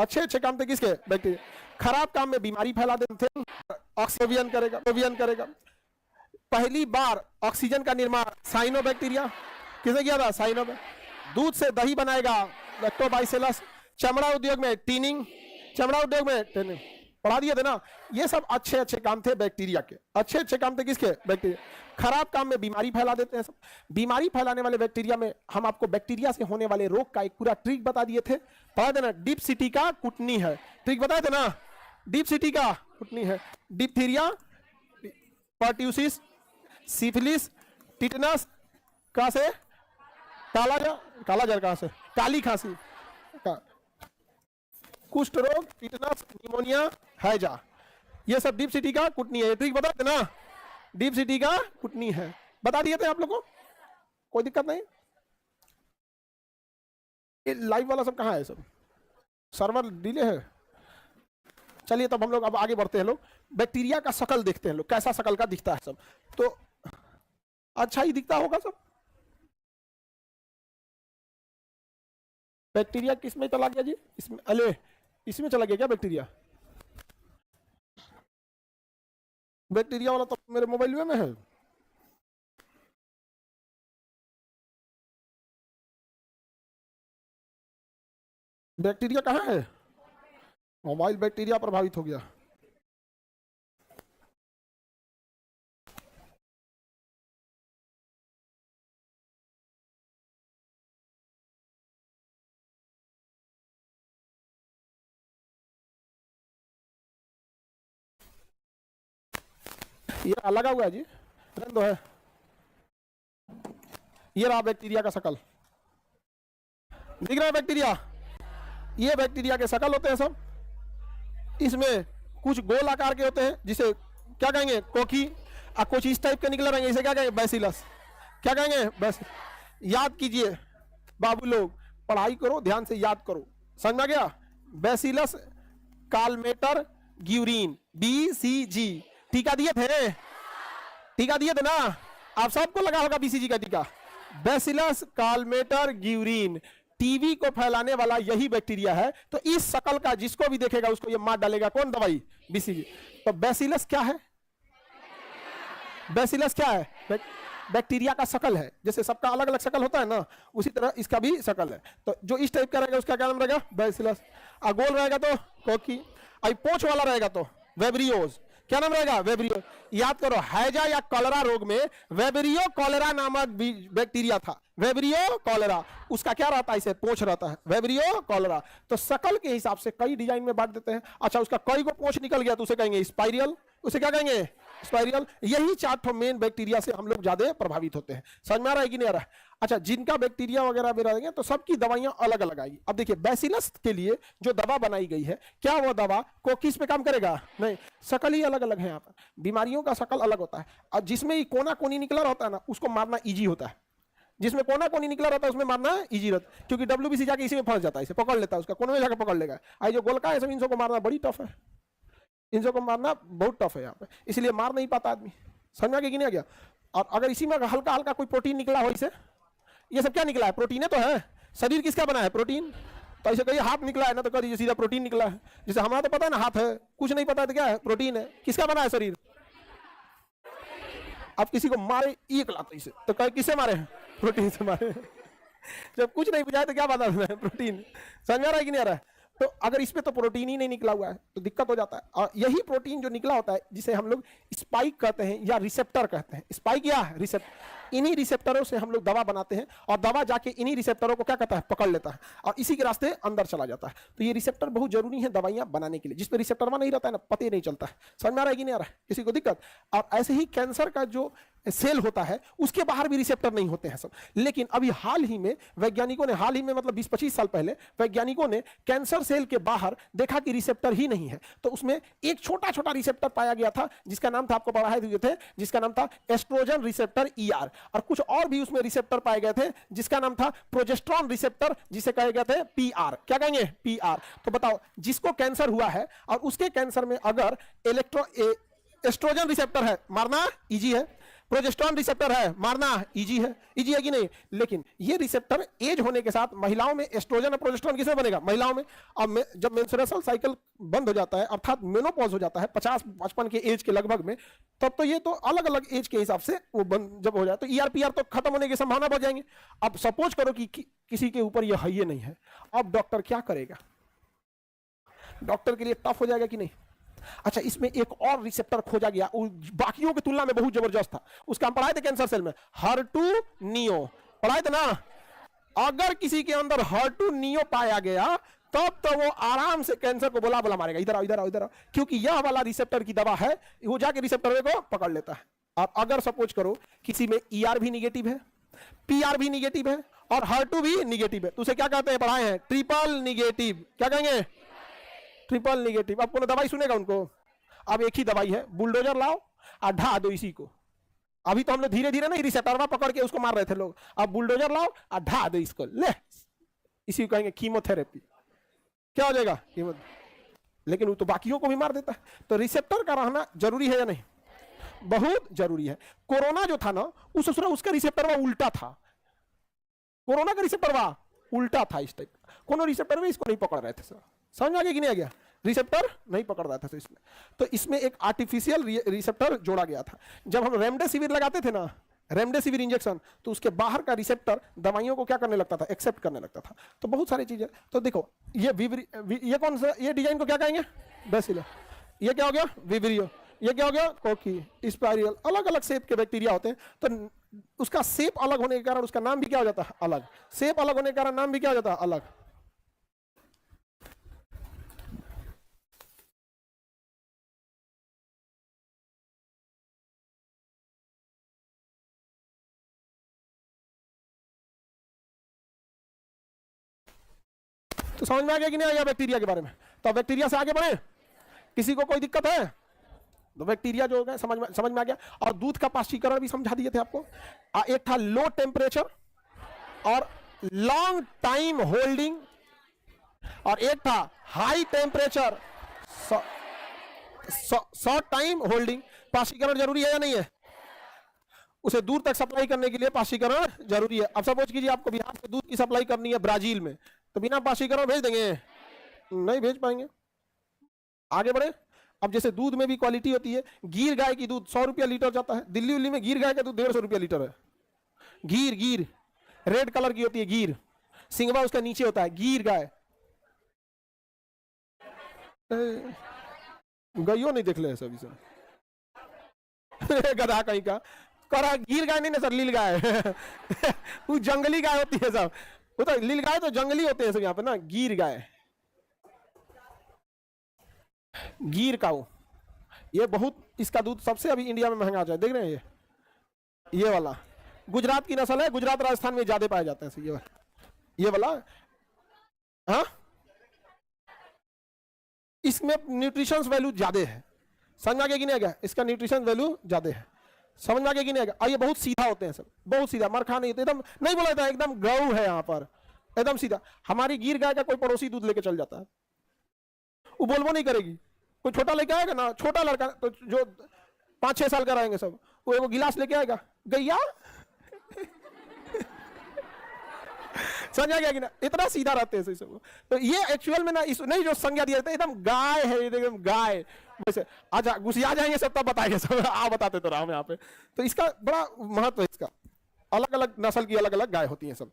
अच्छे अच्छे काम थे किसके? बैक्टीरिया। खराब काम में बीमारी फैला देते थे, ऑक्सीजन करेगा। पहली बार ऑक्सीजन का निर्माण साइनोबैक्टीरिया किसने किया था? साइनो। दूध से दही बनाएगा लैक्टोबाइसिलस। चमड़ा उद्योग में टीनिंग, पढ़ा दिए थे ना। ये सब अच्छे अच्छे काम थे बैक्टीरिया के। अच्छे अच्छे काम थे किसके? बैक्टीरिया। खराब काम में बीमारी फैला देते हैं सब। बीमारी फैलाने वाले बैक्टीरिया में हम आपको बैक्टीरिया से होने वाले रोग का एक पूरा ट्रिक बता दिए थे, पढ़ा देना। डिप्सिटी का कुटनी है, ट्रिक बताए थे ना। डिप्सिटी का कुटनी है। डिप्थीरिया, पर्ट्यूसिस, सिफिलिस, टिटनस, कहां से? काला जर कहां से? काली खांसी, कुष्ठ रोग, टिटनस, निमोनिया, हैजा, ये सब डिप्सिटी का कुटनी है। ट्रिक बता देना, डिप्सिटी का कुटनी है, बता दिए थे आप लोगों को, कोई दिक्कत नहीं। ये लाइव वाला सब कहाँ है? सब सर्वर डिले है। चलिए तब हम लोग अब आगे बढ़ते हैं। लोग बैक्टीरिया का शकल देखते हैं, लोग कैसा शकल का दिखता है सब। तो अच्छा ही दिखता होगा सब। बैक्टीरिया किस में चला गया जी? इसमें, अले इसमें चला गया क्या बैक्टीरिया? बैक्टीरिया वाला तो मेरे मोबाइल में है। बैक्टीरिया कहाँ है? मोबाइल बैक्टीरिया प्रभावित हो गया। ये लगा हुआ है जी, रन दो है। ये रहा बैक्टीरिया का शकल, दिख रहा है बैक्टीरिया? ये बैक्टीरिया के शकल होते हैं सब। इसमें कुछ गोल आकार के होते हैं जिसे क्या कहेंगे? कोकी। और कुछ इस टाइप के निकले रहेंगे, इसे क्या कहेंगे? बैसिलस। क्या कहेंगे? बस याद कीजिए बाबू लोग, पढ़ाई करो ध्यान से, याद करो, समझ में आ गया? Bacillus Calmette Guerin, BCG। टीका दिए थे ना आप सबको, लगा होगा BCG का टीका। बैसिलस कालमेटर ग्यूरीन, टीबी को फैलाने वाला यही बैक्टीरिया है। तो इस शकल का जिसको भी देखेगा उसको ये मार डालेगा। कौन दवाई? BCG। तो बैसिलस क्या है? बैसिलस क्या है? बैक्टीरिया का शकल है। जैसे सबका अलग अलग शकल होता है ना, उसी तरह इसका भी शकल है। तो जो इस टाइप का रहेगा उसका क्या नाम रहेगा? बैसिलस। और गोल रहेगा तो कोकी, और पोंछ वाला रहेगा तो वेब्रियोज। क्या नाम रहेगा? वेब्रियो। याद करो, हैजा या कॉलरा रोग में वेब्रियो कॉलरा नामक बैक्टीरिया था। वेब्रियो कॉलरा, उसका क्या रहता है? इसे पोंछ रहता है, वेब्रियो कॉलरा। तो शकल के हिसाब से कई डिजाइन में बांट देते हैं। अच्छा, उसका कई को पोंछ निकल गया तो उसे कहेंगे स्पाइरल। उसे क्या कहेंगे? स्पाइरल। यही 4 मेन बैक्टीरिया से हम लोग ज्यादा प्रभावित होते हैं। समझ में आ रहा है कि नहीं आ रहा है? अच्छा, जिनका बैक्टीरिया वगैरह भी रहेंगे तो सबकी दवाइयां अलग अलग आएगी। अब देखिए, बैसिलस के लिए जो दवा बनाई गई है, क्या वो दवा कोकिस पे काम करेगा? नहीं, शकल ही अलग अलग है। यहाँ पर बीमारियों का शकल अलग होता है। और जिसमें कोना कोनी निकला रहता है ना, उसको मारना ईजी होता है। जिसमें कोना कोनी निकला रहता है उसमें मारना इजी रहता है, क्योंकि WBC जाके इसी में फंस जाता है, इसे पकड़ लेता है, उसका कोने में जाकर पकड़ लेगा। आई जो गोलका है सब, इनको मारना बड़ी टफ है, इनको मारना बहुत टफ है यहाँ पे, इसलिए मार नहीं पाता आदमी। समझ में आ गया कि नहीं आ गया? और अगर इसी में हल्का हल्का कोई प्रोटीन निकला हो इसे, ये सब क्या निकला है? प्रोटीन है तो है। शरीर किसका बना है? प्रोटीन। तो ऐसे कहिए हाथ निकला है ना, तो कह दीजिए सीधा प्रोटीन निकला है। जैसे हमारा तो पता है ना हाथ है, कुछ नहीं पता है तो क्या है? प्रोटीन है। किसका बना है शरीर? आप किसी को मारे एक लात इसे तो कहे किसे मारे हैं? प्रोटीन से मारे। जब कुछ नहीं बुझाए तो क्या बता है? प्रोटीन। समझ में आ रहा है कि नहीं आ रहा है? तो अगर इसमें तो प्रोटीन ही नहीं निकला हुआ है तो दिक्कत हो जाता है। और यही प्रोटीन जो निकला होता है जिसे हम लोग स्पाइक कहते हैं या रिसेप्टर कहते हैं। स्पाइक या रिसेप्टर, इन्हीं रिसेप्टरों से हम लोग दवा बनाते हैं और दवा जाके इन्हीं रिसेप्टरों को क्या कहता है? पकड़ लेता है और इसी के रास्ते अंदर चला जाता है। तो ये रिसेप्टर बहुत जरूरी है दवाइयां बनाने के लिए। जिस पे रिसेप्टर नहीं रहता है ना, पता ही नहीं चलता है। समझ में आ रहा है कि नहीं आ रहा है? किसी को दिक्कत? और ऐसे ही कैंसर का जो सेल होता है उसके बाहर भी रिसेप्टर नहीं होते हैं सब। लेकिन अभी हाल ही में वैज्ञानिकों ने, हाल ही में मतलब 20-25 साल पहले वैज्ञानिकों ने कैंसर सेल के बाहर देखा कि रिसेप्टर ही नहीं है। तो उसमें एक छोटा छोटा रिसेप्टर पाया गया था जिसका नाम था, आपको पढ़ाए दिए थे, जिसका नाम था एस्ट्रोजन रिसेप्टर ER। और कुछ और भी उसमें रिसेप्टर पाए गए थे जिसका नाम था प्रोजेस्टेरोन रिसेप्टर, जिसे कहे गए थे PR। क्या कहेंगे? PR। तो बताओ, जिसको कैंसर हुआ है और उसके कैंसर में अगर एस्ट्रोजन रिसेप्टर है, मारना इजी है। प्रोजेस्टेरोन रिसेप्टर है, मारना इजी है कि नहीं? लेकिन ये रिसेप्टर एज होने के साथ महिलाओं में एस्ट्रोजन और प्रोजेस्टेरोन किसमें बनेगा? महिलाओं में। अब जब मेंस्ट्रुअल साइकिल बंद हो जाता है अर्थात मेनोपॉज हो जाता है 50-55 के एज के लगभग में, तब तो ये तो अलग अलग एज के हिसाब से वो बंद जब हो जाए तो ईआरपीआर तो खत्म होने की संभावना बढ़ जाएंगे। अब सपोज करो कि किसी के ऊपर ये है, ये नहीं है, अब डॉक्टर क्या करेगा? डॉक्टर के लिए टफ हो जाएगा कि नहीं? अच्छा, इसमें एक और रिसेप्टर खोजा गया, बाकियों की तुलना में बहुत जबरदस्त था, उसका हम पढ़ाए थे कैंसर सेल में, HER2 नियो पढ़ाए थे ना। अगर किसी के अंदर HER2 नियो पाया गया तब तो वो आराम से कैंसर को बोला बोला मारेगा, इधर आओ इधर आओ इधर आओ, क्योंकि यह वाला रिसेप्टर की दवा है, वो जाके रिसेप्टर को पकड़ लेता है। अब अगर सपोज करो किसी में ER भी निगेटिव है, PR भी निगेटिव है और HER2 भी निगेटिव है, तो उसे क्या कहते हैं? पढ़ाए हैं, ट्रिपल निगेटिव। क्या कहेंगे? Triple negative. अब कौन दवाई सुनेगा उनको? अब एक ही दवाई है, बुलडोजर लाओ और ढा दो इसी को। अभी तो हम लोग धीरे धीरे नहीं रिसेप्टर पकड़ के उसको मार रहे थे लोग, अब बुलडोजर लाओ और ढा दो इसको, ले इसी को कहेंगे कीमोथेरेपी। क्या हो जाएगा? कीमो। लेकिन वो तो बाकियों को भी मार देता है। तो रिसेप्टर का रहना जरूरी है या नहीं? बहुत जरूरी है। कोरोना जो था ना, उसका रिसेप्टर वह उल्टा था, कोरोना का रिसेप्टर वह उल्टा था इस टाइप। कोनो रिसेप्टर में इसको नहीं पकड़ रहे थे सर, समझ में आ गया कि नहीं आ गया? रिसेप्टर नहीं पकड़ रहा था तो इसमें, तो इसमें एक आर्टिफिशियल रिसेप्टर जोड़ा गया था। जब हम रेमडेसिविर लगाते थे ना, रेमडेसिविर इंजेक्शन, तो उसके बाहर का रिसेप्टर दवाइयों को क्या करने लगता था? एक्सेप्ट करने लगता था। तो बहुत सारी चीजें, तो देखो ये कौन सा, ये डिजाइन को क्या कहेंगे? बेसिलस। ये क्या हो गया? विब्रियो। ये क्या हो गया? कोकी। स्पाइरल। अलग अलग शेप के बैक्टीरिया होते हैं, तो उसका शेप अलग होने के कारण उसका नाम भी क्या हो जाता है? अलग। शेप अलग होने के कारण नाम भी क्या हो जाता है? अलग। तो समझ में आ गया कि नहीं आ गया बैक्टीरिया के बारे में? तो बैक्टीरिया से आगे बढ़े, किसी को कोई दिक्कत है? तो बैक्टीरिया जो होगा समझ में आ गया। और दूध का पाश्चीकरण भी समझा दिए थे आपको। एक था लो टेम्परेचर और लॉन्ग टाइम होल्डिंग, और एक था high temperature short time holding. पाश्चीकरण जरूरी है या नहीं है? उसे दूर तक सप्लाई करने के लिए पाश्चीकरण जरूरी है। अब सपोज कीजिए आपको बिहार से दूध की सप्लाई करनी है ब्राजील में, तो बिना पाश्चीकरण भेज देंगे? नहीं भेज पाएंगे। आगे बढ़े। अब जैसे दूध में भी क्वालिटी होती है, गिर गाय की दूध 100 रुपया लीटर जाता है, दिल्ली उल्ली में गिर गाय का दूध 150 रुपया लीटर है। गिर रेड कलर की होती है, गिर सिंगवा उसका नीचे होता है, गिर गाय। गईयो नहीं देख ले सभी सब गधा कहीं का करा। गिर गाय नहीं ना सर, लील गाय वो जंगली गाय होती है सब, वो तो लील गाय तो जंगली होते हैं सब यहाँ पे ना। गिर गाय, गिर काऊ, ये बहुत, इसका दूध सबसे अभी इंडिया में महंगा जाए। देख रहे हैं ये वाला गुजरात की नस्ल है, गुजरात राजस्थान में ज्यादा पाए जाते हैं ये वाला। हाँ, इसमें न्यूट्रिशन वैल्यू ज्यादा है। समझ में आ गया कि नहीं आ गया? इसका न्यूट्रिशन वैल्यू ज्यादा है। समझ में आ गया कि नहीं आ गया? और ये बहुत सीधा होते हैं सब, बहुत सीधा, मरखा नहीं होते, एकदम नहीं बोला था, एकदम गऊ है यहाँ पर, एकदम सीधा। हमारी गिर गाय का कोई पड़ोसी दूध लेके चल जाता है, वो बोलबो नहीं करेगी। कोई छोटा लेके आएगा ना, छोटा लड़का तो जो 5-6 साल का रहेंगे सब, वो एगो गिलास लेके आएगा, गैया समझ आ गया कि ना? इतना सीधा रहते हैं सब। तो ये एक्चुअल में ना इस नहीं जो संज्ञा दिया जाता है, एकदम गाय है, एकदम गाय वैसे। आजा घुसिया जाएंगे सब, तब बताएंगे सब, आ बताते तो रहा यहाँ पे। तो इसका बड़ा महत्व है, इसका अलग अलग नस्ल की अलग अलग गाय होती है सब।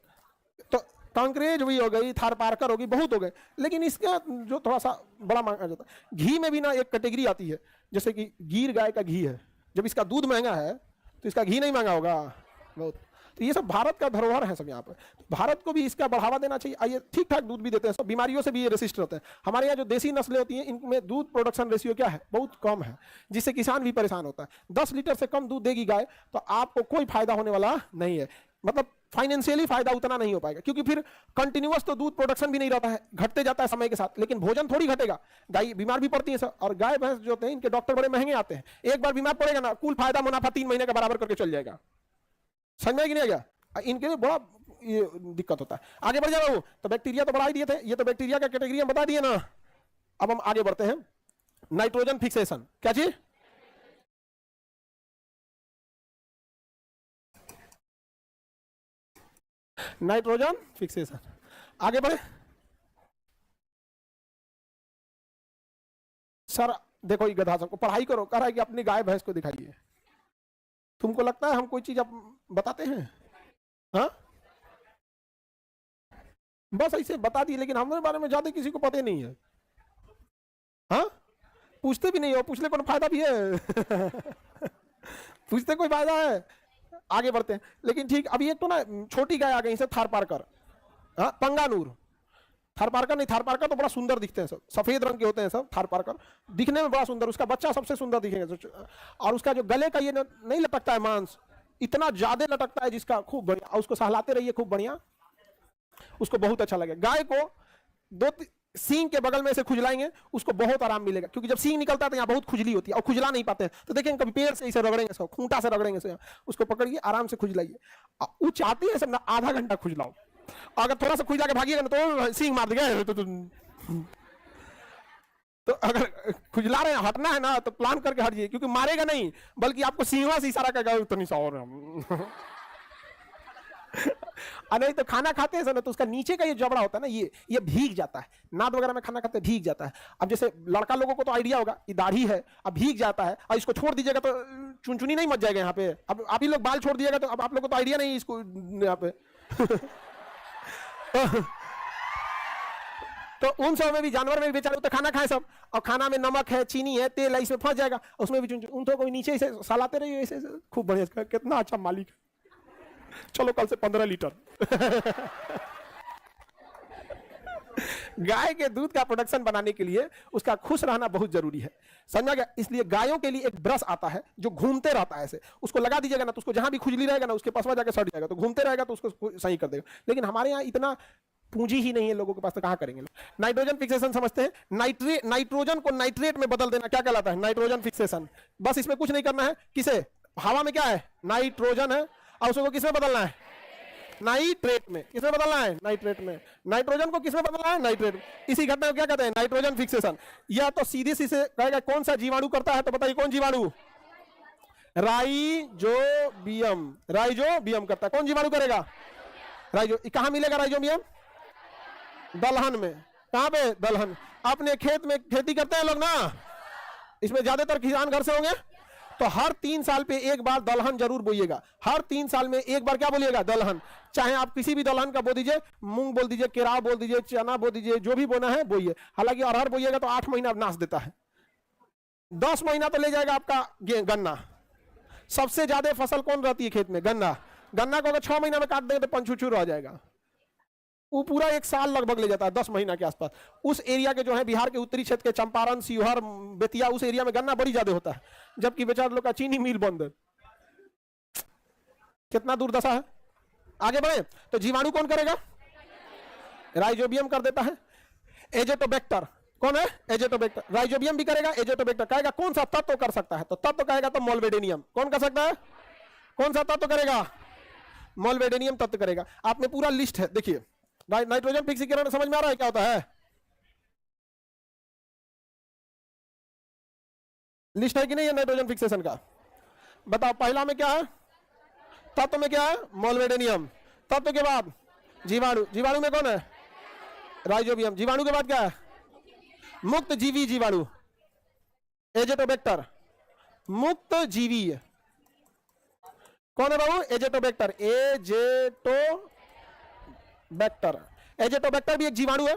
तो कांकरेज हुई हो गई, थार पारकर हो गई, बहुत हो गए। लेकिन इसका जो थोड़ा सा बड़ा मांगा जाता है, घी में भी ना एक कैटेगरी आती है, जैसे कि गिर गाय का घी है। जब इसका दूध महंगा है तो इसका घी नहीं महंगा होगा बहुत। तो ये सब भारत का धरोहर है सब यहाँ पर। तो भारत को भी इसका बढ़ावा देना चाहिए। आइए, ठीक ठाक दूध भी देते हैं सब, बीमारियों से भी ये रेसिस्ट होते हैं। हमारे यहाँ जो देसी नस्लें होती हैं, इनमें दूध प्रोडक्शन रेशियो क्या है? बहुत कम है, जिससे किसान भी परेशान होता है। 10 लीटर से कम दूध देगी गाय तो आपको कोई फायदा होने वाला नहीं है, मतलब फाइनेंशियली फायदा उतना नहीं हो पाएगा, क्योंकि फिर कंटिन्यूअस तो दूध प्रोडक्शन भी नहीं रहता है, घटते जाता है समय के साथ। लेकिन भोजन थोड़ी घटेगा, गाय बीमार भी पड़ती है सब। और गाय भैंस जो होते हैं, इनके डॉक्टर बड़े महंगे आते हैं। एक बार बीमार पड़ेगा ना, कुल फायदा मुनाफा 3 महीने का बराबर करके चल जाएगा। समझ में कि नहीं आ गया? इनके लिए बड़ा ये दिक्कत होता है। आगे बढ़ जा रहा हूं, तो बैक्टीरिया तो बढ़ा ही दिए थे, ये तो बैक्टीरिया का कैटेगरी हम बता दिए ना। अब हम आगे बढ़ते हैं, नाइट्रोजन फिक्सेशन। क्या चीज? Nitrogen fixation. आगे बढ़े सर। देखो ये गधा सबको पढ़ाई करो, कह रहा है कि अपनी गाय भैंस को दिखाइए। तुमको लगता है हम कोई चीज आप बताते हैं? हाँ बस ऐसे बता दिए, लेकिन हमारे बारे में ज्यादा किसी को पता नहीं है। हाँ पूछते भी नहीं हो, पूछने को फायदा भी है। पूछते कोई फायदा है? आगे बढ़ते हैं। लेकिन ठीक अभी एक तो ना छोटी गाय आ गई से थार पारकर, हाँ पंगानूर। थार पारकर नहीं, थार पारकर तो बड़ा सुंदर दिखते हैं सब, सफेद रंग के होते हैं सब थार पारकर, दिखने में बड़ा सुंदर। उसका बच्चा सबसे सुंदर दिखेगा। और उसका जो गले का ये नहीं लटकता है मांस, इतना ज्यादा लटकता है जिसका खूब बढ़िया। और उसको सहलाते रहिए खूब बढ़िया, उसको बहुत अच्छा लगेगा। गाय को दो सींग के बगल में से खुजलाएंगे, उसको बहुत आराम मिलेगा। क्योंकि जब सींग निकलता है तो यहाँ बहुत खुजली होती है और खुजला नहीं पाते हैं। तो देखेंगे कभी पेड़ से इसे रगड़ेंगे, सब खूंटा से रगड़ेंगे, से उसको पकड़िए आराम से खुजलाइए। वो चाहती है सब ना आधा घंटा खुजलाओ, अगर थोड़ा सा खुजला के भागिएगा ना तो सींग मार देगा। तो अगर खुजला रहे हटना है ना तो प्लान करके हटिए, क्योंकि मारेगा नहीं बल्कि आपको सींगवा से इशारा करेगा उतनी सा और। नहीं तो खाना खाते हैं ना तो उसका नीचे का ये जबड़ा होता है ना, ये भीग जाता है। नाद वगैरह में खाना खाते हैं भीग जाता है। अब जैसे लड़का लोगों को तो आइडिया होगा, ये दाढ़ी है अब भीग जाता है, और इसको छोड़ दीजिएगा तो चुनचुनी नहीं मच जाएगा यहाँ पे। अब आप ही लोग बाल छोड़ दिएगा तो अब आप लोगों को तो आइडिया नहीं इसको यहाँ पे। तो उन सब में भी, जानवर में भी बेचारे तो खाना खाए सब, और खाना में नमक है, चीनी है, तेल है, इसमें फंस जाएगा, उसमें भी उन तो कोई नीचे से सलाते रहिए ऐसे खूब बढ़िया। कितना अच्छा मालिक, चलो कल से 15 लीटर। गाय के दूध का प्रोडक्शन बनाने के लिए उसका खुश रहना बहुत जरूरी है, समझा गया? इसलिए गायों के लिए एक ब्रश आता है जो घूमते रहता है ऐसे, उसको लगा दीजिएगा ना तो उसको जहां भी खुजली रहेगा ना उसके पास जाकर सड़ जाएगा, तो घूमते रहेगा तो उसको सही कर देगा। लेकिन हमारे यहाँ इतना पूंजी ही नहीं है लोगों के पास, तो कहां करेंगे लोग? नाइट्रोजन फिक्सेशन समझते हैं? नाइट्रोजन को नाइट्रेट में बदल देना क्या कहलाता है? Nitrogen fixation. बस इसमें कुछ नहीं करना है। किसे? हवा में क्या है? नाइट्रोजन है, और उसको किसमें बदलना है? नाइट्रेट में। किसमें बदलना है? नाइट्रेट में। नाइट्रोजन को किसमें बदलना है? नाइट्रेट में। इसी घटना को क्या कहते हैं? Nitrogen fixation. या तो सीधे सीधे कहेगा कौन सा जीवाणु करता है, तो बताइए कौन जीवाणु? राइजोबियम। राइजोबियम करता है। कौन जीवाणु करेगा? कहां मिलेगा राइजोबियम? दलहन में। कहां पे? दलहन। अपने खेत में खेती करते हैं लोग ना, इसमें ज्यादातर किसान घर से होंगे, तो हर 3 साल पे एक बार दलहन जरूर बोइएगा। हर 3 साल में एक बार क्या बोलिएगा? दलहन। चाहे आप किसी भी दलहन का बो दीजिए, मूंग बोल दीजिए, केराव बोल दीजिए, चना बो दीजिए, जो भी बोना है बोइए। हालांकि अरहर बोइएगा तो 8 महीना नाश देता है, 10 महीना तो ले जाएगा आपका गन्ना। सबसे ज्यादा फसल कौन रहती है खेत में? गन्ना। गन्ना को अगर 6 महीना में काट देंगे तो पंचुचूर रह जाएगा, वो पूरा 1 साल लगभग ले जाता है, 10 महीना के आसपास। उस एरिया के जो है बिहार के उत्तरी क्षेत्र के चंपारण, शिवहर, बेतिया, उस एरिया में गन्ना बड़ी ज्यादा होता है, जबकि बेचारे लोग का चीनी मिल बंद है। कितना दुर्दशा है। आगे बढ़े तो जीवाणु कौन करेगा? राइजोबियम कर देता है। एजेटोबैक्टर कौन है? एजेटोबैक्टर। राइजोबियम भी करेगा, एजेटोबैक्टर कहेगा। कौन सा तत्व कर सकता है? तो तत्व कहेगा तो मोल्वेडेनियम। कौन कर सकता है? कौन सा तत्व करेगा? मोल्वेडेनियम तत्व करेगा। आप में पूरा लिस्ट है, देखिए। नाइट्रोजन फिक्सीकरण समझ में आ रहा है क्या होता है? लिस्ट है कि नहीं है नाइट्रोजन फिक्सेशन का? बताओ पहला में क्या है? तत्व में क्या है? मोल्वेडेनियम। तत्व के बाद जीवाणु। जीवाणु में कौन है? राइजोबियम। जीवाणु के बाद क्या है? मुक्त जीवी जीवाणु, एजेटोबैक्टर। मुक्त जीवी कौन है बाबू? एजेटोबैक्टर। एजेटोबैक्टर। एजेटोबैक्टर भी एक जीवाणु है।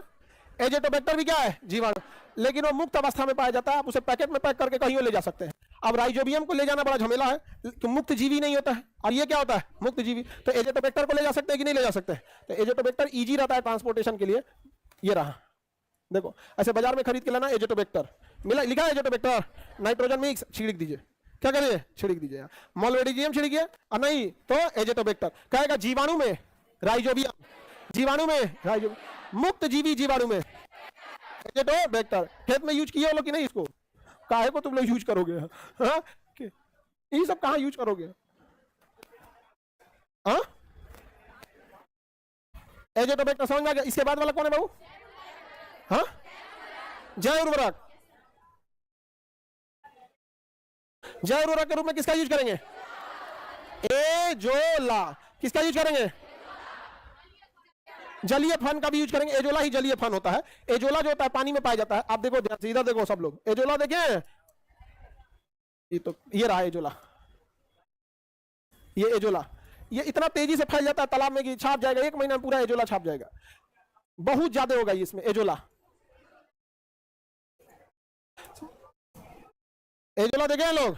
एजेटोबैक्टर भी क्या है? जीवाणु। लेकिन वो मुक्त अवस्था में पाया जाता है, आप उसे पैकेट में पैक करके कहीं ले जा सकते हैं। अब राइजोबियम को ले जाना बड़ा झमेला है, कि मुक्त जीवी नहीं होता है, और ये क्या होता है? मुक्त जीवी। तो एजेटोबैक्टर को ले जा सकते हैं कि नहीं ले जा सकते? तो एजेटोबैक्टर इजी रहता है ट्रांसपोर्टेशन के लिए। ये रहा, देखो ऐसे बाजार में खरीद के लाना एजेटोबैक्टर, मिला लिखा है एजेटोबैक्टर, नाइट्रोजन मिक्स, छिड़क दीजिए। क्या करिए? छिड़क दीजिए। मोल्वेडिनियम छिड़किए, और नहीं तो एजेटोबैक्टर। कहेगा जीवाणु में राइजोबियम, जीवाणु में राइजोबियम, मुक्त जीवी जीवाणु में एजेटोबैक्टर। खेत में यूज किए हो लोग कि नहीं इसको? काहे को तुम लोग यूज करोगे? हाँ, ये सब कहां यूज करोगे? हाँ, एजेटोबैक्टर समझ में आ गया। इसके बाद वाला कौन है बाबू? हाँ, जैव उर्वरक। जैव उर्वरक के रूप में किसका यूज करेंगे? एजोला। किसका यूज करेंगे? जलीय फन का भी यूज करेंगे। एजोला ही जलीय फन होता है। एजोला जो होता है पानी में पाया जाता है। आप देखो ध्यान से, इधर देखो सब लोग, एजोला देखें, ये रहा एजोला, ये एजोला, ये इतना तेजी से फैल जाता है तालाब में कि छाप जाएगा, 1 महीना में पूरा एजोला छाप जाएगा, बहुत ज्यादा होगा इसमें एजोला। एजोला देखे हैं लोग?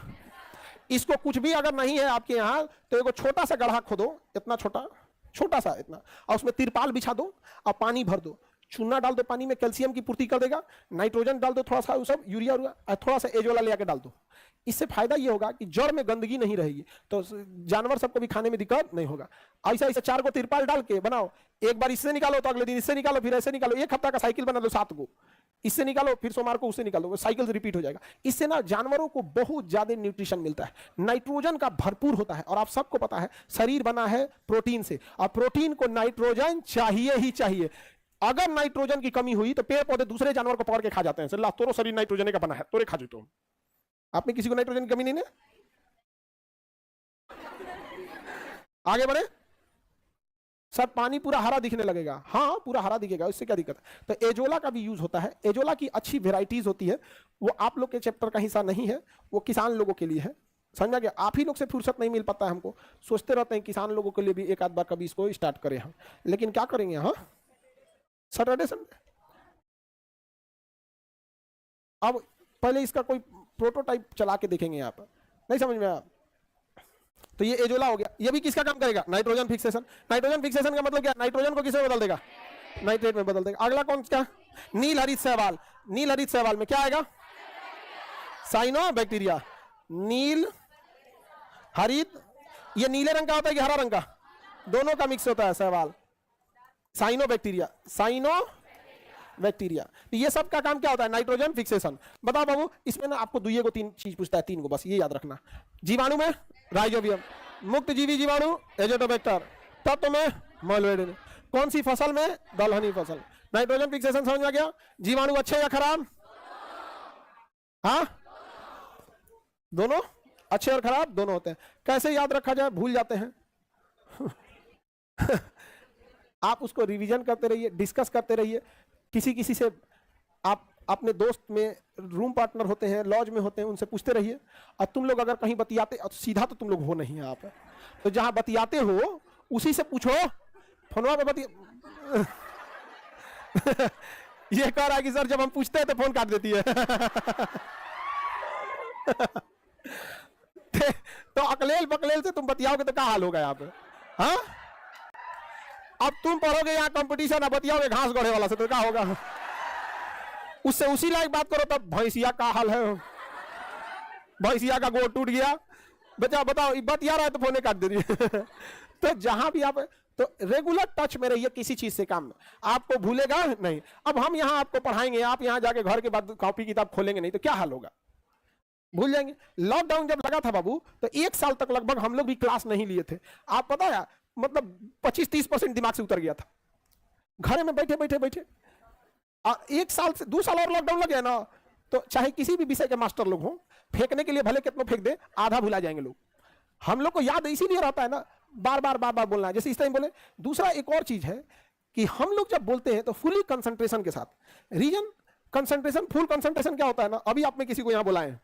इसको कुछ भी अगर नहीं है आपके यहाँ तो एक छोटा सा गड्ढा खोदो, इतना छोटा, छोटा सा इतना, और उसमें तिरपाल बिछा दो और पानी भर दो, चूना डाल दो पानी में, कैल्शियम की पूर्ति कर देगा, नाइट्रोजन डाल दो थोड़ा सा, सब यूरिया और थोड़ा सा एजोला ले आके डाल दो। इससे फायदा ये होगा कि जड़ में गंदगी नहीं रहेगी, तो जानवर सबको भी खाने में दिक्कत नहीं होगा। ऐसा ऐसा 4 को तिरपाल डाल के बनाओ, एक बार इससे निकालो तो अगले दिन इससे निकालो, फिर ऐसे निकालो, 1 हफ्ता का साइकिल बना दो, 7 को इससे निकालो, फिर सोमवार को उससे निकालो, साइकिल रिपीट हो जाएगा। इससे ना जानवरों को बहुत ज्यादा न्यूट्रिशन मिलता है, नाइट्रोजन का भरपूर होता है। और आप सबको पता है शरीर बना है प्रोटीन से, और प्रोटीन को नाइट्रोजन चाहिए ही चाहिए। अगर नाइट्रोजन की कमी हुई तो पेड़ पौधे दूसरे जानवर को पकड़ के खा जाते हैं, सर तोरो शरीर नाइट्रोजन का बना है, तोरे खा जो। आप में किसी को नाइट्रोजन की कमी नहीं है? आगे बढ़े सर, पानी पूरा हरा दिखने लगेगा, हाँ पूरा हरा दिखेगा, इससे क्या दिक्कत है? तो एजोला का भी यूज होता है। एजोला की अच्छी वेराइटीज होती है, वो आप लोग के चैप्टर का हिस्सा नहीं है, वो किसान लोगों के लिए है, समझा गया? आप ही लोग से फुर्सत नहीं मिल पाता है हमको, सोचते रहते हैं किसान लोगों के लिए भी एक आध बार कभी इसको स्टार्ट करें हम, लेकिन क्या करेंगे, हाँ सैटरडे संडे। अब पहले इसका कोई प्रोटोटाइप चला के देखेंगे यहाँ पर, नहीं समझ में आप? तो ये एजोला हो गया, ये भी किसका काम करेगा? Nitrogen fixation. नाइट्रोजन फिक्सेशन का मतलब क्या? नाइट्रोजन को किसमें बदल देगा? नाइट्रेट में बदल देगा। अगला कौन सा? नील हरित शैवाल। नील हरित शैवाल में क्या आएगा? साइनोबैक्टीरिया। नील हरित, ये नीले रंग का होता है कि हरा रंग का? दोनों का मिक्स होता है शैवाल। Cyanobacteria, cyanobacteria. ये सब का काम क्या होता है? Nitrogen fixation. बताओ बाबू, इसमें ना आपको दुइये को 3 चीज पूछता है, 3 को बस, ये याद रखना। जीवाणु में राइजोबियम, मुक्त जीवी जीवाणु एजोटोबैक्टर, तत्व में मोलवेडिन, कौन सी फसल में? दलहनी फसल। नाइट्रोजन फिक्सेशन समझ में आ गया? जीवाणु अच्छे या खराब? हाँ दोनों, अच्छे और खराब दोनों होते हैं। कैसे याद रखा जाए? भूल जाते हैं आप उसको रिवीजन करते रहिए, डिस्कस करते रहिए, किसी किसी से आप अपने दोस्त में रूम पार्टनर होते हैं, लॉज में होते हैं, उनसे पूछते रहिए। और तुम लोग अगर कहीं बतियाते, सीधा तो तुम लोग हो नहीं आप, तो जहां बतियाते हो उसी से पूछो, फोनवा पे बतिया ये कह रहा है कि सर जब हम पूछते हैं तो फोन काट देती है तो अकलेल बकलेल से तुम बतियाओगे तो क्या हाल होगा यहाँ पे? हाँ अब तुम पढ़ोगे यहाँ कंपटीशन, अब बतियाओगे घास गढ़े वाला से तो क्या होगा? उससे उसी लायक बात करो, तब भैंसिया का हाल है, भैंसिया का गोड़ टूट गया, बच्चा बताओ बतिया रहा है तो फोने काट दे रही है तो जहां भी आप, तो रेगुलर टच में रहिए किसी चीज से, काम आपको भूलेगा नहीं। अब हम यहाँ आपको पढ़ाएंगे, आप यहाँ जाके घर के बाद कॉपी किताब खोलेंगे नहीं तो क्या हाल होगा? भूल जाएंगे। लॉकडाउन जब लगा था बाबू, तो 1 साल तक लगभग हम लोग भी क्लास नहीं लिए थे। आप पता है, मतलब 25-30% दिमाग से उतर गया था, घर में बैठे बैठे बैठे। 1 साल से 2 साल और लॉकडाउन लग गया ना, तो चाहे किसी भी विषय के मास्टर लोग हों, फेंकने के लिए भले कितना फेंक दे, आधा भुला जाएंगे लोग। हम लोग को याद इसीलिए रहता है ना, बार बार बार बार बोलना है, जैसे इस टाइम बोले। दूसरा एक और चीज है कि हम लोग जब बोलते हैं तो फुली कंसंट्रेशन के साथ, रीजन कंसंट्रेशन, फुल कंसंट्रेशन क्या होता है ना, अभी आप में किसी को यहां बुलाएं,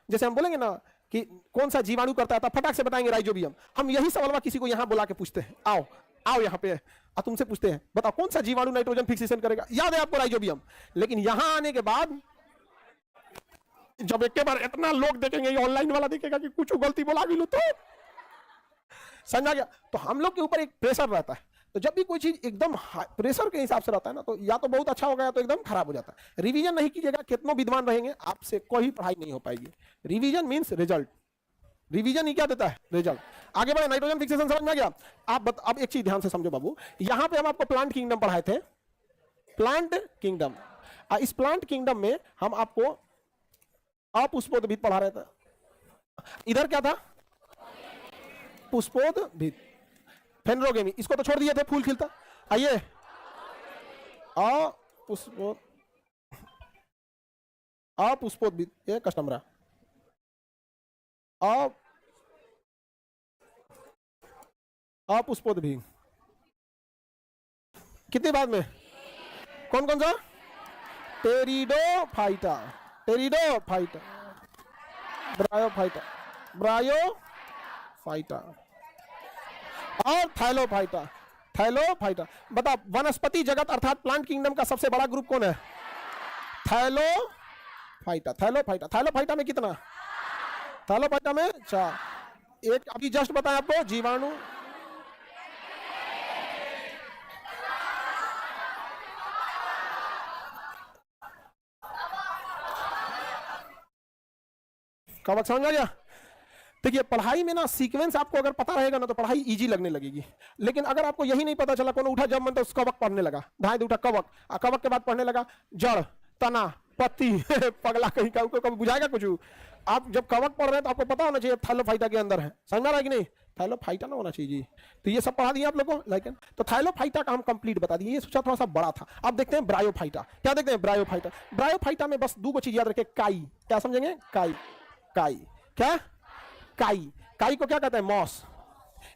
जैसे हम बोलेंगे ना कि कौन सा जीवाणु करता है, तो फटाक से बताएंगे राइजोबियम। हम यही सवाल किसी को यहां बुला के पूछते हैं, आओ आओ यहाँ पे, और तुमसे पूछते हैं बताओ कौन सा जीवाणु नाइट्रोजन फिक्सेशन करेगा? याद है आपको राइजोबियम। लेकिन यहां आने के बाद जब एक बार इतना लोग देखेंगे, ये ऑनलाइन वाला देखेगा कि कुछ गलती बोला भी लो तो समझा गया। तो हम लोग के ऊपर एक प्रेशर रहता है, तो जब भी कोई चीज एकदम प्रेशर के हिसाब से रहता है ना, तो या तो बहुत अच्छा होगा या तो एकदम खराब हो जाता है। रिवीजन नहीं कीजिएगा, कितनों विद्वान रहेंगे, आपसे कोई पढ़ाई नहीं हो पाएगी। रिवीजन मींस रिजल्ट, रिवीजन ही क्या देता है? रिजल्ट। आगे बढ़े, नाइट्रोजन फिक्सेशन समझ में आ गया? अब एक चीज ध्यान से समझो बाबू, यहां पे हम आपको प्लांट किंगडम पढ़ाए थे, प्लांट किंगडम। इस प्लांट किंगडम में हम आपको अपुष्पोद्भिद पढ़ा रहे थे। इधर क्या था? पुष्पोद्भिद, फेनरोगेमी, इसको तो छोड़ दिए थे, फूल खिलता। आइए, अपुष्पोद्भिद, ये कस्टमरा, अपुष्पोद्भिद कितने बाद में? कौन कौन सा? टेरिडोफाइटा, टेरिडोफाइटा, ब्रायोफाइटा, ब्रायोफाइटा और थैलोफाइटा, थैलोफाइटा। बता, वनस्पति जगत अर्थात प्लांट किंगडम का सबसे बड़ा ग्रुप कौन है? Thallophyta, Thallophyta. थैलोफाइटा में कितना? थैलोफाइटा में 4। एक अभी जस्ट बताया आपको, जीवाणु, कवक। समझ आ गया? देखिए, पढ़ाई में ना सीक्वेंस आपको अगर पता रहेगा ना तो पढ़ाई इजी लगने लगेगी। लेकिन अगर आपको यही नहीं पता चला, कौन उठा जब मन तो कवक पढ़ने लगा, धाए उठा कवक, कवक के बाद पढ़ने लगा जड़, तना, पत्ती पगला कहीं का, कभी बुझाएगा कुछ? आप जब कवक पढ़ रहे हैं तो आपको पता होना चाहिए थैलोफाइटा के अंदर है। समझ में आ रहा है कि नहीं? थैलोफाइटा ना होना चाहिए। तो ये सब पढ़ा दिया आप लोग को। लेकिन तो थैलोफाइटा का हम कंप्लीट बता दिए। ये सोचा थोड़ा सा बड़ा था। अब देखते हैं ब्रायोफाइटा। क्या देखते हैं? ब्रायोफाइटा। ब्रायोफाइटा में बस 2 चीज याद रखें। काई, क्या समझेंगे? काई, काई क्या? काई। काई को क्या कहते हैं? मॉस।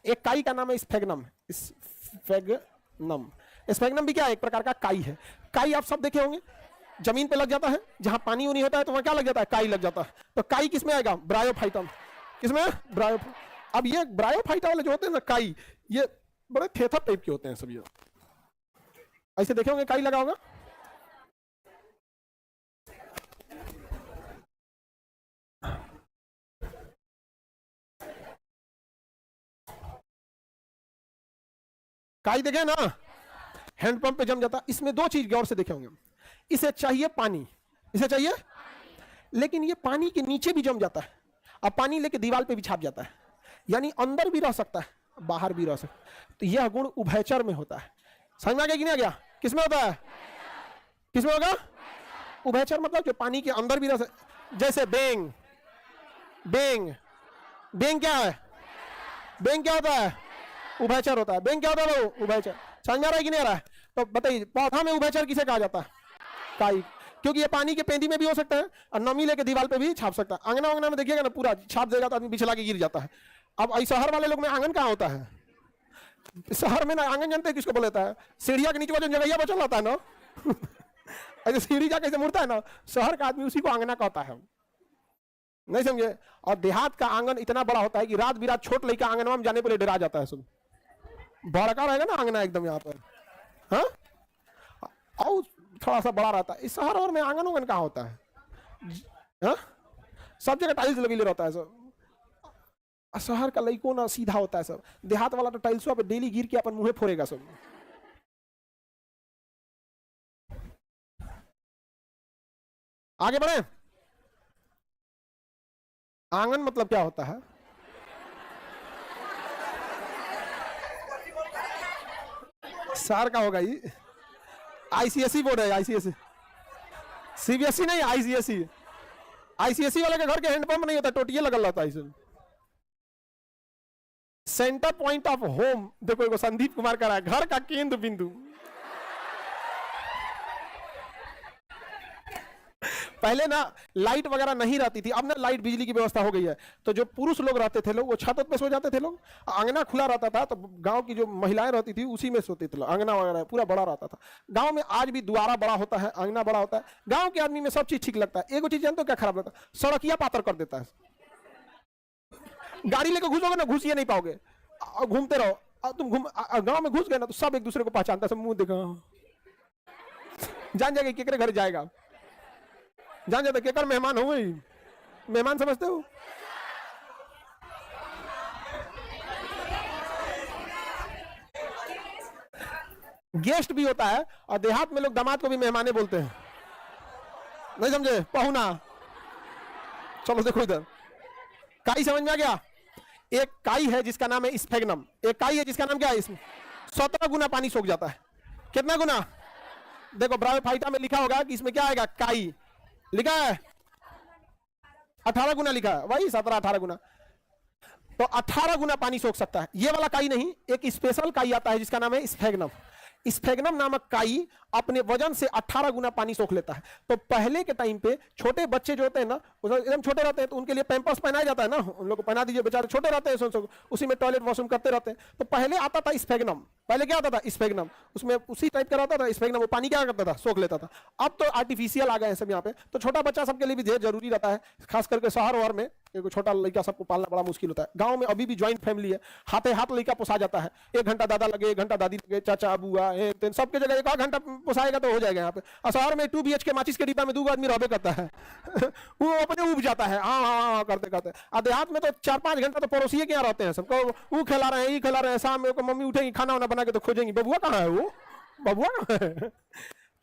एक काई का नाम है स्फेग्नम। स्फेग्नम, स्फेग्नम भी क्या है? एक प्रकार का काई है। काई आप सब देखे होंगे, जमीन पे लग जाता है, जहां पानी उनी होता है तो वहां क्या लग जाता है? काई लग जाता है। तो काई किसमें आएगा? ब्रायोफाइटा। किसमें? ब्रायो। अब ये ब्रायोफाइटा वाले जो होते हैं ना काई, ये बड़े थेथर टाइप के होते हैं सब। ये ऐसे देखे होंगे काई लगा होगा। काई देखे ना, हैंडपंप पे जम जाता। इसमें 2 चीज गौर से देखे होंगे। इसे चाहिए पानी, इसे चाहिए, लेकिन ये पानी के नीचे भी जम जाता है। अब पानी लेके दीवार पे भी छाप जाता है, यानी अंदर भी रह सकता है, बाहर भी रह सकता है। तो यह गुण उभयचर में होता है। समझ में आ गया कि नहीं आ गया? किसमें होता है? किसमें होगा? उभयचर मतलब जो पानी के अंदर भी रह सकता। जैसे बेंग, बेंग, बेंग क्या है? बेंग क्या होता है? उभयचर होता है। बेंग क्या होता है? वो उभयचर। समझ में आ रहा है कि नहीं आ रहा है? तो बताइए, पौधा में उभयचर किसे कहा जाता है? काई। क्योंकि ये पानी के पेंदी में भी हो सकता है और नमी लेके दीवार पे भी छाप सकता है। आंगना वांगना में देखिएगा ना, पूरा छाप देगा तो आदमी बिछला के गिर जाता है। अब शहर वाले लोग में आंगन कहाँ होता है? शहर में ना आंगन जानते हैं किसको बोलता है? सीढ़िया के नीचे वाला जगह बचल रहता है ना ऐसे सीढ़ी जाके मुड़ता है ना, शहर का आदमी उसी को आंगना कहता है। नहीं समझे? और देहात का आंगन इतना बड़ा होता है कि रात बिरात छोट लड़का आंगनवा में जाने पर डरा जाता है। सब बड़का रहेगा ना आंगना एकदम यहाँ पर, हाँ, और थोड़ा सा बड़ा रहता है। इस शहर और में आंगन उंगन कहाँ होता है? हाँ? सब जगह टाइल्स लगी रहता है सब। शहर का लड़को ना सीधा होता है सब। देहात वाला तो टाइल्सवा पे डेली गिर के अपन मुंह फोड़ेगा सब। आगे बढ़े। आंगन मतलब क्या होता है? शहर का होगा ये। आईसीएसई बोर्ड है, आईसीएसई, सीबीएसई नहीं, आईसीएसई। आईसीएसई वाले के घर के हैंडपंप नहीं होता, टोटिए लगल रहता है इसमें। सेंटर पॉइंट ऑफ होम, देखो संदीप कुमार का रहा, घर का केंद्र बिंदु। पहले ना लाइट वगैरह नहीं रहती थी, अब ना लाइट बिजली की व्यवस्था हो गई है। तो जो पुरुष लोग रहते थे लोग, वो छत पे सो जाते थे लोग। आंगना खुला रहता था तो गांव की जो महिलाएं रहती थी उसी में सोते थे लोग। आंगना वगैरह पूरा बड़ा रहता था। गांव में आज भी द्वारा बड़ा होता है, आंगना बड़ा होता है। गांव के आदमी में सब चीज ठीक लगता है। एक चीज जानते हो क्या खराब लगता है? सड़किया पातर कर देता है। गाड़ी लेकर घुसोगे ना, घुसिए नहीं पाओगे, घूमते रहो। तुम गाँव में घुस गए ना तो सब एक दूसरे को पहचानता है, सब मुंह देखा जान जाएगा केकरे घर जाएगा, जान जाता केकर मेहमान हो गई। मेहमान समझते हो? गेस्ट भी होता है, और देहात में लोग दामाद को भी मेहमाने बोलते हैं। नहीं समझे? पहुना। चलो देखो इधर, काई समझ में आ गया? एक काई है जिसका नाम है स्फेग्नम। एक काई है जिसका नाम क्या है? इसमें 17 गुना पानी सोख जाता है। कितना गुना? देखो ब्रायोफाइटा में लिखा होगा कि इसमें क्या आएगा? काई लिखा है, 18 गुना लिखा है, वही 17-18 गुना। तो 18 गुना पानी सोख सकता है। ये वाला काई नहीं, एक स्पेशल काई आता है जिसका नाम है स्फेग्नम। स्फेग्नम नामक काई अपने वजन से 18 गुना पानी सोख लेता है। तो पहले के टाइम पे छोटे बच्चे जो होते हैं ना, एकदम छोटे रहते हैं, तो उनके लिए पैंपर्स पहनाया जाता है ना, उन लोग को पहना दीजिए, बेचारे छोटे रहते हैं, उसी में टॉयलेट वॉशरूम करते रहते हैं। तो पहले आता था स्फेग्नम, पहले क्या होता था, स्पेगनम, उसमें उसी टाइप का रहता था स्पेगनम, वो पानी क्या करता था, सोख लेता था। अब तो आर्टिफिशियल आ गए हैं सब यहाँ पे, तो छोटा बच्चा सबके लिए भी ढेर जरूरी रहता है, खास करके शहर वहर में क्योंकि छोटा लड़का सबको पालना बड़ा मुश्किल होता है। गांव में अभी भी ज्वाइंट फैमिली है, हाथे हाथ लड़का पोसा जाता है, 1 घंटा दादा लगे, 1 घंटा दादी लगे, चाचा बुआ सबके जगह 1 घंटा पोसाएगा तो हो जाएगा यहाँ पे। और शहर में 2 BHK माचिस के डिब्बा में 2 आदमी रहबे करता है वो अपने उब जाता है, हाँ हाँ हाँ करते करते। और देहात में तो 4-5 घंटा तो पड़ोसी के यहाँ रहते हैं, सबको वो खिला रहे हैं, ये खिला रहे हैं, शाम में मम्मी उठेगी खाना वाना बना के तो खोजेंगी बबुआ कहाँ है, वो बबुआ कहाँ है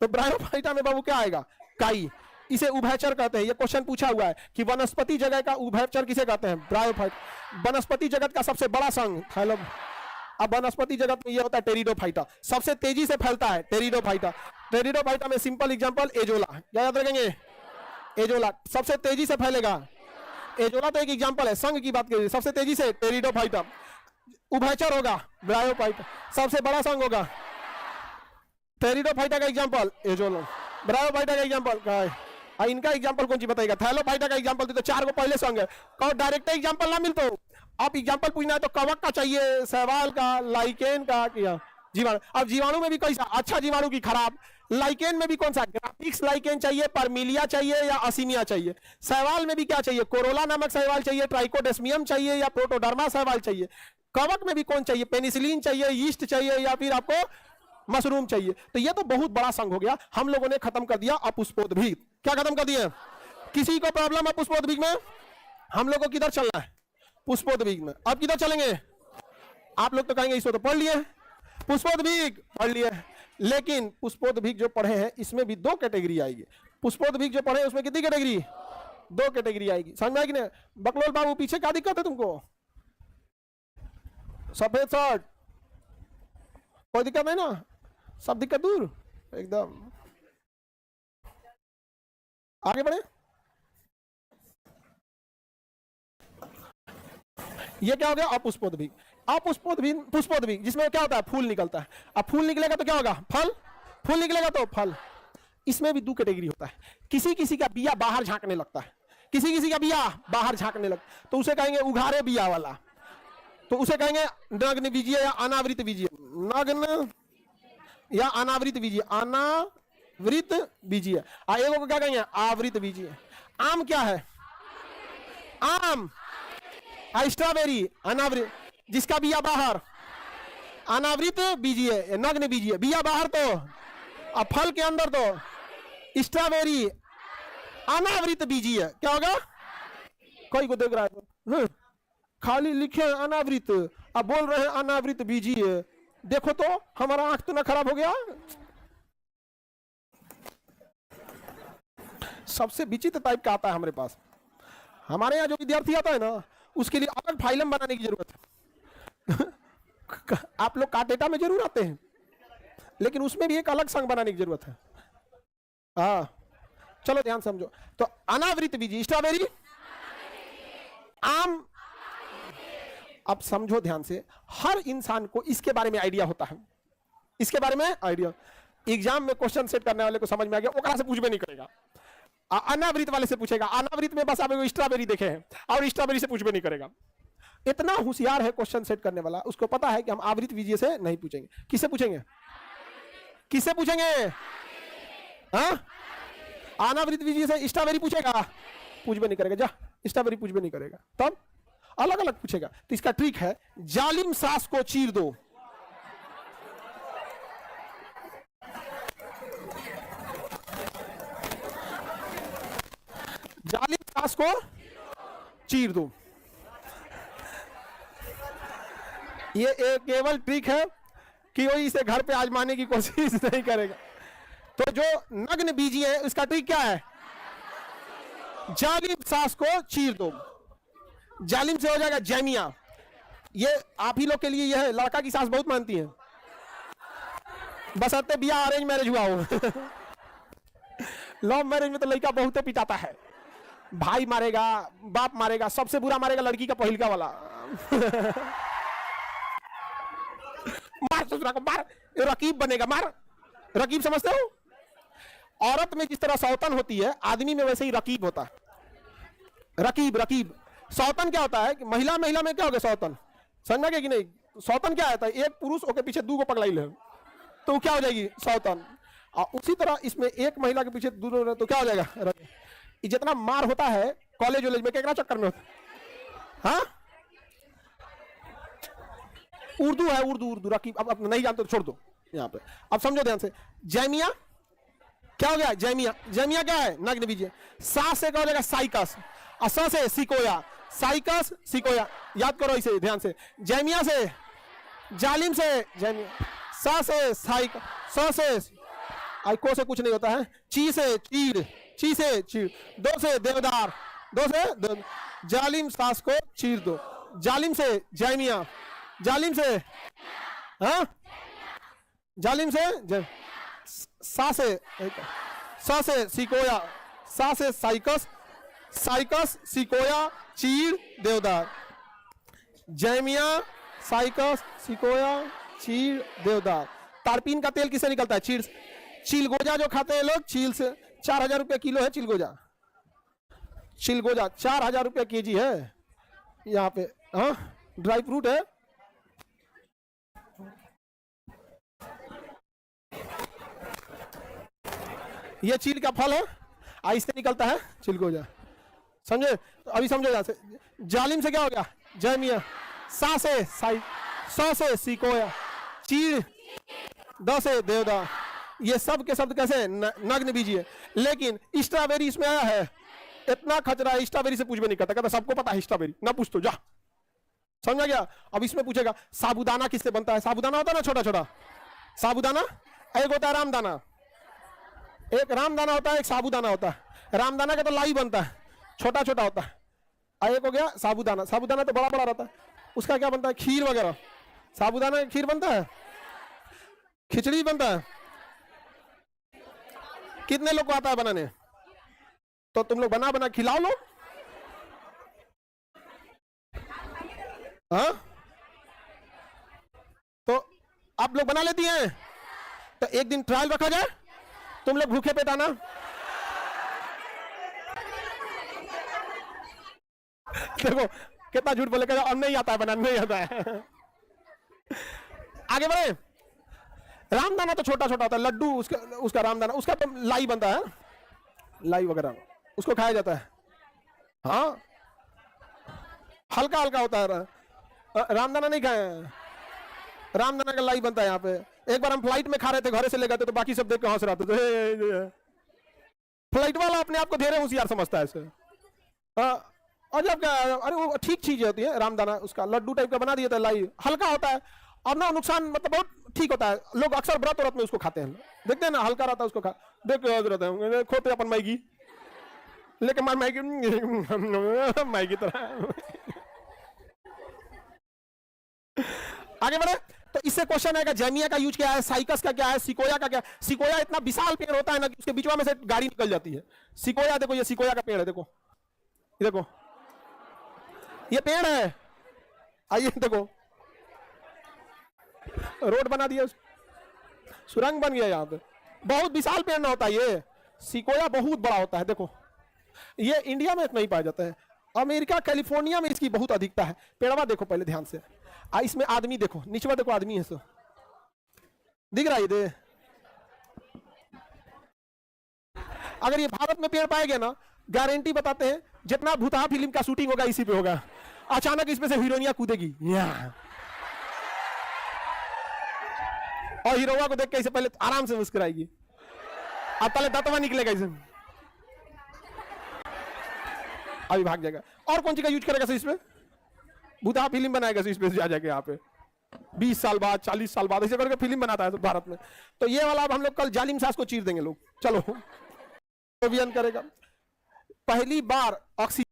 तो ब्रायोफाइटा में बाबू क्या आएगा, काई। इसे उभयचर कहते हैं। ये क्वेश्चन पूछा हुआ है कि वनस्पति जगत का उभयचर किसे कहते हैं, ब्रायोफाइट। वनस्पति जगत का सबसे बड़ा संघ थैलम। अब वनस्पति जगत में ये होता है टेरिडोफाइटा, सबसे तेजी से फैलता है टेरिडोफाइटा। टेरिडोफाइटा में सिंपल एग्जांपल एजोला, क्या याद रखेंगे, एजोला सबसे तेजी से फैलेगा। एजोला तो एक एग्जांपल है, संघ की बात करिए, सबसे तेजी से टेरिडोफाइटा। उभयचर होगा ब्रायोफाइटा, सबसे बड़ा संघ होगा टेरिडोफाइटा का एग्जांपल एजोला, ब्रायोफाइटा का एग्जांपल क्या है, इनका एग्जांपल कौन सी बताएगा, थैलोफाइटा का एग्जांपल तो 4 को पहले संग है। कहो डायरेक्ट एग्जांपल ना मिलता हो, आप एग्जांपल पूछना है तो कवक का चाहिए, शैवाल का, लाइकेन का, क्या जीवाणु। अब जीवाणु में भी कैसा, अच्छा जीवाणु की खराब। लाइकेन में भी कौन सा, ग्राफिक्स लाइकेन चाहिए, परमिलिया चाहिए या असीमिया चाहिए। शैवाल में भी क्या चाहिए, कोरोला नामक शैवाल चाहिए, ट्राइकोडेस्मियम चाहिए या प्रोटोडर्मा शैवाल चाहिए। कवक में भी कौन चाहिए, पेनिसिलिन चाहिए, यीस्ट चाहिए या फिर आपको मशरूम चाहिए। तो ये तो बहुत बड़ा संघ हो गया। हम लोगों ने खत्म कर दिया अपुष्पोद्भिद। क्या खत्म कर दिया, किसी को प्रॉब्लम है पुष्पोद्भिद में, हम लोग को किधर चलना है, पुष्पोद्भिद में। अब किधर चलेंगे, आप लोग तो कहेंगे इसको तो पढ़ लिए, पुष्पोद्भिद पढ़ लिए, लेकिन पुष्पोद्भिद जो पढ़े हैं इसमें भी 2 कैटेगरी आएगी। पुष्पोद्भिद जो पढ़े उसमें कितनी कैटेगरी, 2 कैटेगरी आएगी, समझ में आएगी ना। बकलोल बाबू पीछे क्या दिक्कत है तुमको, सफेद शर्ट, कोई दिक्कत नहीं ना, सब दिक्कत दूर एकदम। आगे बढ़े, ये क्या हो गया अपुष्पोद्भिद। अपुष्पोद्भिद पुष्पोद्भिद जिसमें क्या होता है, फूल निकलता है। अब फूल निकलेगा तो क्या होगा, फल, फूल निकलेगा तो फल। इसमें भी 2 कैटेगरी होता है, किसी किसी का बिया बाहर झांकने लगता है, किसी किसी का बिया बाहर झांकने लगता, तो उसे कहेंगे उघारे बिया वाला, तो उसे कहेंगे नग्न बीजीय या अनावृत बीजीय, नग्न या अनावृत बीजीय, अनावृत बीजीय। एगो को क्या कहेंगे, आवृत बीजीय। आम क्या है, आम, स्ट्रॉबेरी अनावृत, जिसका बिया बाहर, अनावृत बीजीय, नग्न बीजीय, बिया बाहर तो, अब फल के अंदर तो स्ट्रॉबेरी अनावृत बीजीय। क्या होगा, कोई को देख रहा है खाली लिखे अनावृत, अब बोल रहे हैं अनावृत बीजीय, देखो तो हमारा आंख तो ना खराब हो गया। सबसे विचित्र टाइप का आता है हमारे पास, हमारे यहाँ जो विद्यार्थी आता है ना उसके लिए अलग फाइलम बनाने की जरूरत है आप लोग कार्टेटा में जरूर आते हैं, लेकिन उसमें भी एक अलग संघ बनाने की जरूरत है। हाँ चलो ध्यान समझो, तो अनावृत बीजी स्ट्रॉबेरी, आम। अब समझो ध्यान से, हर इंसान को इसके बारे में आइडिया होता है, इसके बारे में आइडिया। एग्जाम में क्वेश्चन सेट करने वाले को समझ में आ गया, ओकरा से पूछबे नहीं करेगा, अनावृत वाले से पूछेगा। अनावृत में बस आप स्ट्रॉबेरी देखे हैं और स्ट्रॉबेरी से पूछबे नहीं करेगा। इतना होशियार है क्वेश्चन सेट करने वाला, उसको पता है कि हम आवृत बीजीय से नहीं पूछेंगे। किससे पूछेंगे, किससे पूछेंगे, हाँ अनावृत बीजीय से स्ट्रॉबेरी पूछेगा, पूछबे नहीं करेगा, जा स्ट्रॉबेरी पूछबे नहीं करेगा, तब अलग अलग पूछेगा। तो इसका ट्रिक है, जालिम सास को चीर दो, जालिम सास को चीर दो। ये एक केवल ट्रिक है कि वो इसे घर पे आजमाने की कोशिश नहीं करेगा। तो जो नग्न बीजी है उसका ट्रिक क्या है, जालिम सास को चीर दो। जालिम से हो जाएगा जैमिया। ये आप ही लोग के लिए यह है, लड़का की सास बहुत मानती है, बशर्ते बिया अरेंज मैरिज हुआ हो लव मैरिज में तो लड़का बहुत पिटाता है, भाई मारेगा, बाप मारेगा, सबसे बुरा मारेगा लड़की का पहिलका वाला मार ससुरा को मार, रकीब बनेगा, मार। रकीब समझते हो, औरत में जिस तरह सौतन होती है, आदमी में वैसे ही रकीब होता है। रकीब, रकीब। सौतन क्या होता है कि महिला महिला में क्या हो गया, सौतन समझना क्या कि नहीं, सौतन क्या है, एक पुरुष ओके पीछे दू को पगलाई ले, तो क्या हो जाएगी सौतन। और उसी तरह इसमें एक महिला के पीछे दू तो क्या हो जाएगा। जितना मार होता है कॉलेज वॉलेज में क्या चक्कर में होता है, हाँ उर्दू है, उर्दू रखी, अब नहीं जानते तो छोड़ दो यहाँ पे। अब समझो ध्यान से, जैमिया क्या हो गया, जैमिया, जैमिया क्या है, नग्न बीजिए। सा से क्या हो जाएगा साइकस, और स से सिकोया, साइकस सिकोया, याद करो इसे ध्यान से। जैमिया से जालिम से जैमिया, सा से साइक, स से आई को से कुछ नहीं होता है, ची से चीड़, ची से चीड़, दो से देवदार, दो से जालिम, सास को चीर दो, जालिम से जैमिया, जालिम से हाँ, जालिम से सा से सिकोया, सा से साइकस, साइकस सिकोया चीड़ देवदार, जैमिया साइकस सिकोया चीड़ देवदार। तारपीन का तेल किससे निकलता है, चीड़। चिलगोजा जो खाते हैं लोग, चील से 4000 रुपये किलो है चिलगोजा, चिलगोजा 4000 रुपये केजी है यहाँ पे, हाँ ड्राई फ्रूट है। ये चील का फल है, इससे निकलता है चिलगोजा, समझे। तो अभी समझो यहां से, जालिम से क्या हो गया जैमिया, सा से साई, स से सिकोया, चीड़, द से देवदार। ये सब के शब्द कैसे, नग्न बीजिए। लेकिन स्ट्रॉबेरी इसमें आया है, इतना खचरा है, स्ट्रॉबेरी से पूछ भी नहीं करता, कहता सबको पता है स्ट्रॉबेरी, ना पूछ तो जा, समझा गया। अब इसमें पूछेगा साबूदाना किससे बनता है, साबूदाना होता है ना छोटा छोटा साबूदाना, एक होता है रामदाना, एक रामदाना होता है, एक साबूदाना होता है। रामदाना का तो लाई बनता है, छोटा छोटा होता है, और एक हो गया साबूदाना, साबूदाना तो बड़ा बड़ा रहता है, उसका क्या बनता है, खीर वगैरह। साबूदाना का खीर बनता है, खिचड़ी बनता है। कितने लोग को आता है बनाने, तो तुम लोग बना बना खिलाओ लो, हाँ तो आप लोग बना लेती हैं, तो एक दिन ट्रायल रखा जाए, तुम लोग भूखे पेट आना। देखो कितना झूठ बोले, अब नहीं आता है बनाने, नहीं आता है। आगे बढ़े। रामदाना तो छोटा छोटा होता है, लड्डू उसका रामदाना, उसका तो लाई बनता है, लाई वगैरह उसको खाया जाता है, हाँ हल्का हल्का होता है। रामदाना नहीं खाए, रामदाना का लाई बनता है यहाँ पे। एक बार हम फ्लाइट में खा रहे थे, घरे से ले गए थे, तो बाकी सब देख के हंस रहे थे। फ्लाइट वाला अपने आप को धीरे होशियार समझता है इसे, और जब क्या, अरे वो ठीक चीज होती है रामदाना, उसका लड्डू टाइप का बना दिया था, लाई हल्का होता है, और ना नुकसान, मतलब बहुत ठीक होता है। लोग अक्सर व्रत व्रत में उसको खाते हैं, देखते हैं ना हल्का रहता है, उसको खा देख के रहते हैं, खोते अपन मैगी लेकिन मार मैगी मैगी तरह। आगे बढ़े। तो इससे क्वेश्चन आएगा, जैमिया का यूज क्या है, साइकस का क्या है, सिकोया का क्या है। सिकोया इतना विशाल पेड़ होता है ना कि उसके बीच में से गाड़ी निकल जाती है। सिकोया देखो, ये सिकोया का पेड़ है, देखो ये देखो, ये पेड़ है, आइए देखो रोड बना दिया, सुरंग बन गया यहाँ पे। बहुत विशाल पेड़ ना होता है ये, सिकोया बहुत बड़ा होता है। देखो ये इंडिया में नहीं पाया जाता है, अमेरिका कैलिफोर्निया में इसकी बहुत अधिकता है। पेड़वा देखो पहले ध्यान से, इसमें आदमी देखो, नीचे देखो आदमी है, सो दिख रहा है ये। अगर ये भारत में पेड़ पाए गए ना, गारंटी बताते हैं जितना भूतहा फिल्म का शूटिंग होगा इसी पे होगा। अचानक इसमें से हीरोइनिया कूदेगी और हीरोवा को देख के इसे पहले आराम से मुस्कुराएगी, अब पहले दांतवा निकलेगा इसे, अभी भाग जाएगा। और कौन सी का यूज करेगा इसमें, भूतहा फिल्म बनाएगा इस पे जा जाके यहाँ पे 20 साल बाद 40 साल बाद ऐसे करके फिल्म बनाता है भारत में। तो ये वाला अब हम लोग कल जालिम सास को चीर देंगे लोग। चलो अभियान करेगा। पहली बार ऑक्सीजन